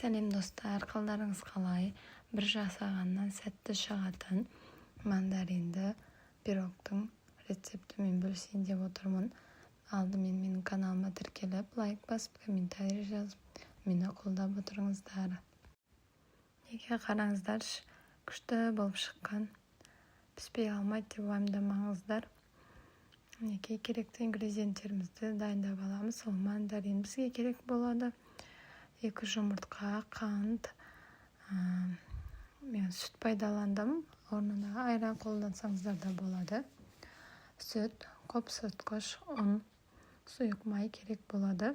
Сәлем достар, қалдарыңыз қалай? Бір жасағаннан сәтті шығатын мандаринді пирогтың рецептімен бөлісейін деп отырмын. Алдымен менің каналыма тіркеліп, лайк басып, комментарий жазып, мені қолдап отырыңыздар. Неге қараңыздар, күшті болып шыққан. Піспей алмайды деп уайымдамаңыздар. Неге керекті ингредиенттерімізді дайындап аламыз. Ол мандарин бізге керек болады. 2 жұмыртқа, қант, мен сүт пайдаландым. Орнына айран қолдансаңыздар да болады. Сүт, қопсытқыш, ұн, сұйық май керек болады.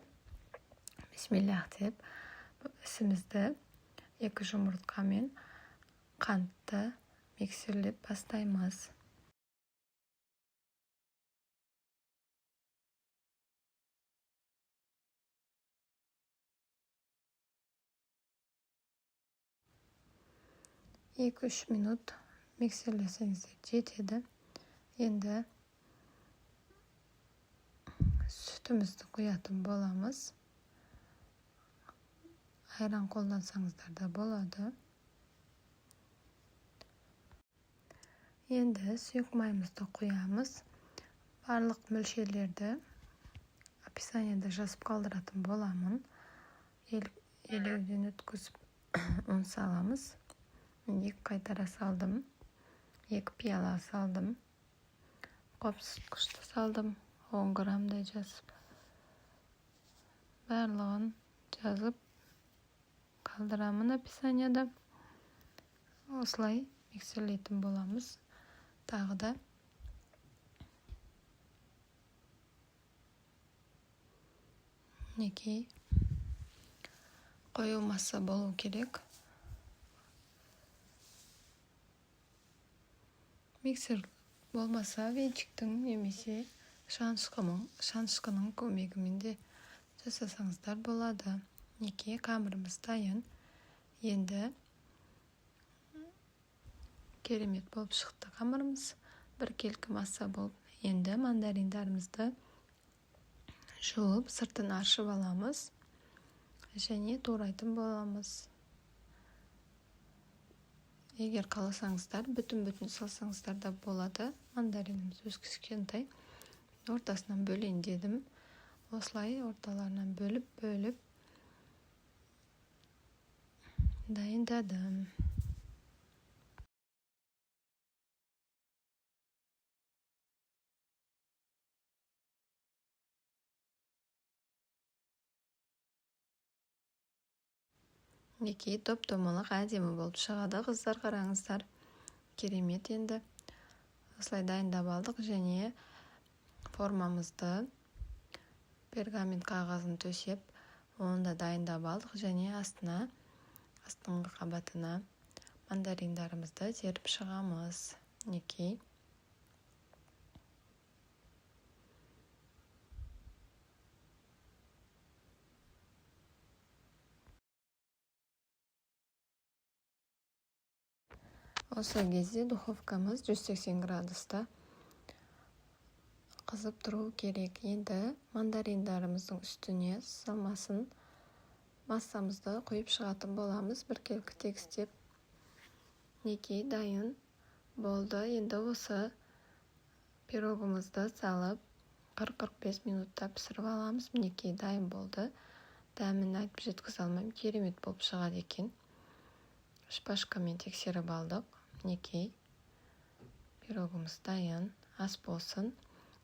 Бисмиллах деп ісімізді 2 жұмыртқа мен қантты миксерлеп бастаймыз. Екі-үш минут миксерлесеңіздер жетеді. Енді сүтімізді құятын боламыз. Айран қолдансаңыздар да болады. Енді сұйық майымызды құямыз. Барлық мөлшерлерді описаниеда жазып қалдыратын боламын. Елеуден өткізіп ұн саламыз. 2 қайтара салдым, 2 пияла салдым, қопсытқышты салдым, 10 грамдай жазып. Барлығын жазып қалдырамын описаниеда. Осылай миксерлейтін боламыз. Тағы да неге қою масса болу керек. Миксер болмаса венчиктің немесе шанышқының көмегімен де жасасаңыздар болады. Неге қамырымыз дайын. Енді керемет болып шықты қамырымыз. Біркелкі масса болып. Енді мандариндарымызды жуып, сыртын аршып аламыз. Және турайтын боламыз. Егер қаласаңыздар, бүтін салсаңыздар да болады. Мандариніміз өз кішкентай. Ортасынан бөлейін дедім. Осылай орталарынан бөліп дайындадым. Неге топ-томалақ әдемі болып шығады, қыздар, қараңыздар. Керемет. Енді осылай дайындап алдық және формамызды пергамент қағазын төсеп, оны да дайындап алдық және астыңғы қабатына мандариндарымызды теріп шығамыз. Неге осы кезде духовкамыз 180 градуста қызып тұру керек. Енді мандариндарымыздың үстіне салмасын массамызды құйып шығатын боламыз. Біркелкі тегістеп. Неге дайын болды. Енді осы пирогымызды салып 40-45 минутта пісіріп аламыз. Неге дайын болды. Дәмін айтып жеткізе алмаймын. Керемет болып шығады екен. Шпажкамен тексеріп алдық. Неге пирогымыз дайын. Ас болсын.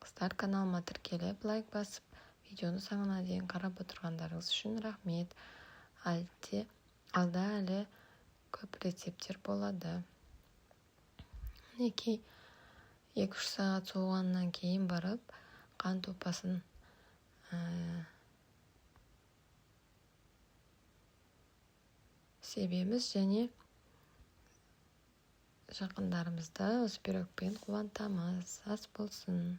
Қыздар, каналыма тіркеліп, лайк басып, видеоны соңына дейін қарап отырғандарыңыз үшін рахмет. Алда әлі көп рецепттер болады. Неге 2-3 сағат соғаннан кейін барып, қант ұлпасын себеміз және жақындарымызды осы пирогпен қуантамыз. Ас болсын.